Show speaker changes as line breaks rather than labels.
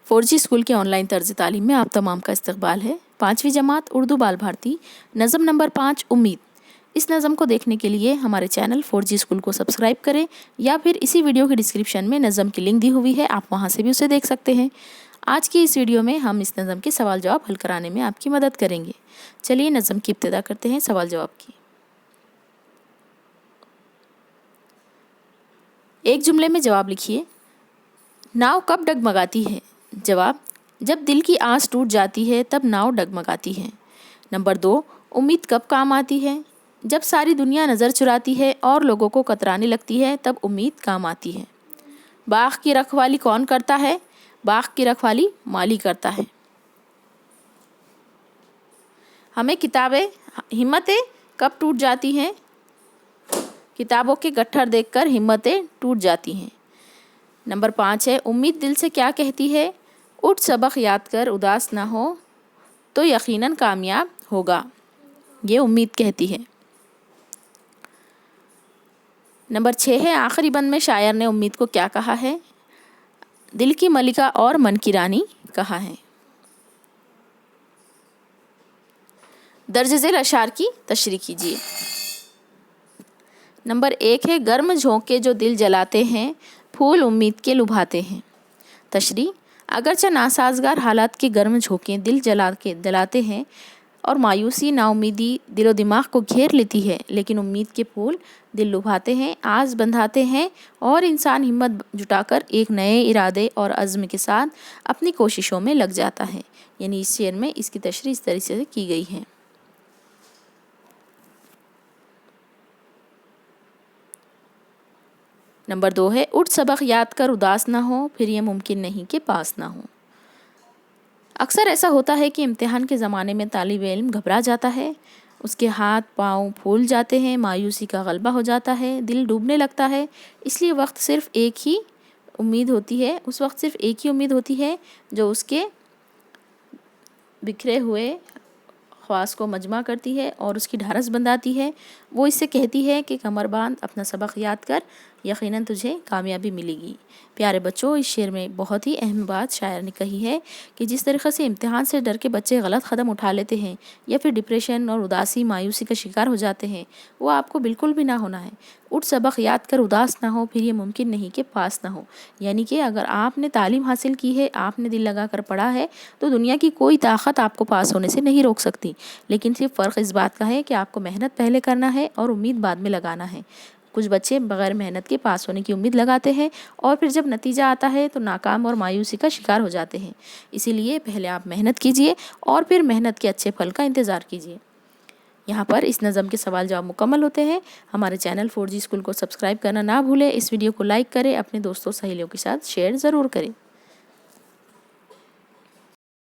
4G school के online तर्ज तालीम में आप तमाम का इस्तकबाल है। 5वीं जमात उर्दू बाल भारती नज़म नंबर 5 उम्मीद। इस नज़म को देखने के लिए हमारे चैनल 4G स्कूल को सब्सक्राइब करें या फिर इसी वीडियो के डिस्क्रिप्शन में नज़म की लिंक दी हुई है, आप वहां से भी उसे देख सकते हैं। आज की इस वीडियो में हम इस नज़म के सवाल जवाब हल कराने में आपकी मदद करेंगे। चलिए नज़म की इब्तिदा करते हैं सवाल जवाब की। एक जुमले में जवाब लिखिए। नाव कब डगमगाती है? जवाब, जब दिल की आस टूट जाती है तब नाव डगमगाती है। नंबर 2, उम्मीद कब काम आती है? जब सारी दुनिया नज़र चुराती है और लोगों को कतराने लगती है तब उम्मीद काम आती है। बाग की रखवाली कौन करता है? बाग की रखवाली माली करता है। हमें किताबें हिम्मतें कब टूट जाती हैं? किताबों के गट्ठर देखकर हिम्मतें टूट जाती हैं। नंबर 5 है, उम्मीद दिल से क्या कहती है? उठ सबक याद कर, उदास ना हो तो यकीनन कामयाब होगा। ये उम्मीद कहती है। नंबर 6 है, आखिरी बंद में शायर ने उम्मीद को क्या कहा है? दिल की मलिका और मन की रानी कहा है। दर्ज झेल अशार की तशरीह कीजिए। नंबर 1 है, गर्म झोंके जो दिल जलाते हैं, फूल उम्मीद के लुभाते हैं। तशरीह, अगरचे नासाजगार हालात के गर्म झोंके दिल जलाते हैं और मायूसी नाउमीदी दिलो दिमाग को घेर लेती है, लेकिन उम्मीद के फूल दिल लुभाते हैं, आस बंधाते हैं और इंसान हिम्मत जुटाकर एक नए इरादे और अज़्म के साथ अपनी कोशिशों में लग जाता है। यानी इस शेर में इसकी तशरीह इस तरीके से की गई है। नंबर 2 है, उठ सबक याद कर, उदास ना हो फिर ये मुमकिन नहीं कि पास ना हो। अक्सर ऐसा होता है कि इम्तिहान के ज़माने में तालिब इल्म घबरा जाता है, उसके हाथ पाँव फूल जाते हैं, मायूसी का गलबा हो जाता है, दिल डूबने लगता है। इसलिए उस वक्त सिर्फ़ एक ही उम्मीद होती है जो उसके बिखरे हुए ख्वास को मजमा करती है और उसकी ढारस बंधाती है। वो इससे कहती है कि कमर बांध, अपना सबक याद कर, यकीनन तुझे कामयाबी मिलेगी। प्यारे बच्चों, इस शेर में बहुत ही अहम बात शायर ने कही है कि जिस तरीक़े से इम्तिहान से डर के बच्चे गलत कदम उठा लेते हैं या फिर डिप्रेशन और उदासी मायूसी का शिकार हो जाते हैं, वो आपको बिल्कुल भी ना होना है। उठ सबक याद कर, उदास ना हो फिर ये मुमकिन नहीं कि पास ना हो। यानी कि अगर आपने तालीम हासिल की है, आपने दिल लगा कर पढ़ा है, तो दुनिया की कोई ताकत आपको पास होने से नहीं रोक सकती। लेकिन सिर्फ फ़र्क इस बात का है कि आपको मेहनत पहले करना है और उम्मीद बाद में लगाना है। कुछ बच्चे बग़ैर मेहनत के पास होने की उम्मीद लगाते हैं और फिर जब नतीजा आता है तो नाकाम और मायूसी का शिकार हो जाते हैं। इसीलिए पहले आप मेहनत कीजिए और फिर मेहनत के अच्छे फल का इंतज़ार कीजिए। यहाँ पर इस नज़म के सवाल जवाब मुकम्मल होते हैं। हमारे चैनल 4G स्कूल को सब्सक्राइब करना ना भूलें। इस वीडियो को लाइक करें, अपने दोस्तों सहेलियों के साथ शेयर ज़रूर करें।